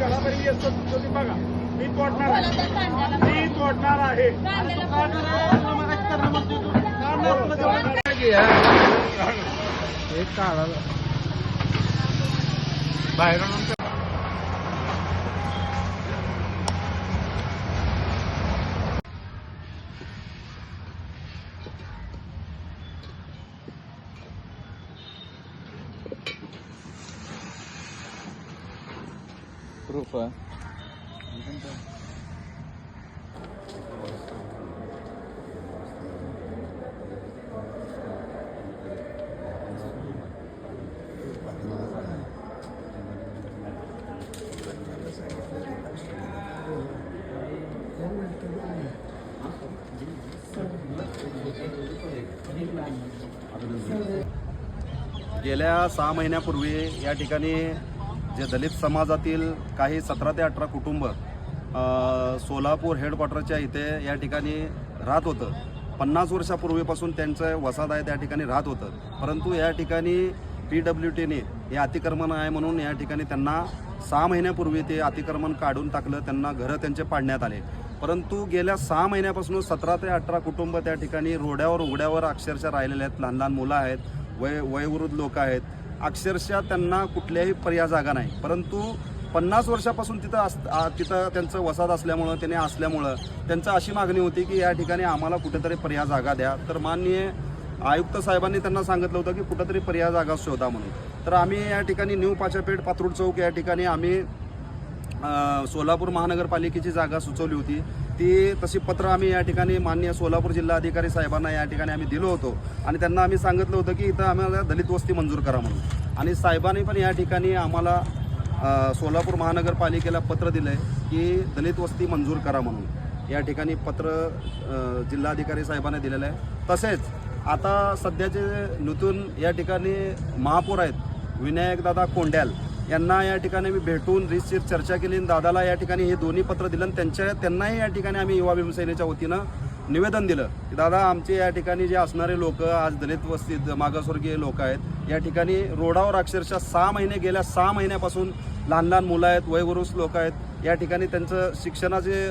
घरापर्यंत येतो बघा. मी तोडणार आहे. एक काढा बाहेर प्रूफ आहे. गेल्या 6 महिन्यापूर्वी या ठिकाणी जे दलित समाजातील काही 17 ते 18 कुटुंब सोलापूर हेडक्वार्टरच्या इथे या ठिकाणी राहत होतं. 50 वर्षापूर्वीपासून त्यांचं वसाहत आहे त्या ठिकाणी राहत होतं. परंतु या ठिकाणी PWTने हे अतिक्रमण आहे म्हणून या ठिकाणी त्यांना 6 महिन्यापूर्वी ते अतिक्रमण काढून टाकलं. त्यांना घरं त्यांचे पाडण्यात आले. परंतु गेल्या 6 महिन्यापासून 17 ते 18 कुटुंब त्या ठिकाणी रोड्यावर उघड्यावर अक्षरशः राहिलेले आहेत. लहान लहान मुलं आहेत, वयोवृद्ध लोक आहेत. अक्षरशः त्यांना कुठल्याही पर्याय जागा नाही. परंतु 50 वर्षापासून तिथं त्यांचं वसाहत असल्यामुळं त्यांचं अशी मागणी होती की या ठिकाणी आम्हाला कुठेतरी पर्याय जागा द्या. तर माननीय आयुक्त साहेबांनी त्यांना सांगितलं होतं की कुठेतरी पर्याय जागा शोधा म्हणून. तर आम्ही या ठिकाणी न्यू पाचापेठ पात्रूड चौक या ठिकाणी आम्ही सोलापूर महानगरपालिकेची जागा सुचवली होती. ती तशी पत्र आम्ही या ठिकाणी माननीय सोलापूर जिल्हाधिकारी साहेबांना या ठिकाणी आम्ही दिलो होतो आणि त्यांना आम्ही सांगितलं होतं की इथं आम्हाला दलित वस्ती मंजूर करा म्हणून. आणि साहेबांनी पण या ठिकाणी आम्हाला सोलापूर महानगरपालिकेला पत्र दिलं आहे की दलित वस्ती मंजूर करा म्हणून. या ठिकाणी पत्र जिल्हाधिकारी साहेबांनी दिलेलं आहे. तसेच आता सध्याचे नूतन या ठिकाणी महापौर आहेत विनायकदादा कोंड्याल यांना या ठिकाणी मी भेटून रीतशीर चर्चा केली. दादाला या ठिकाणी हे दोन्ही पत्र दिलं आणि त्यांनाही या ठिकाणी आम्ही युवा भीमसेनेच्या वतीनं निवेदन दिलं की दादा आमचे या ठिकाणी जे असणारे लोक आज दलित वस्तीत मागासवर्गीय लोक आहेत या ठिकाणी रोडावर अक्षरशः गेल्या 6 महिन्यापासून लहान लहान मुलं आहेत, वयोवृद्ध लोक आहेत. या ठिकाणी त्यांचं शिक्षणाचे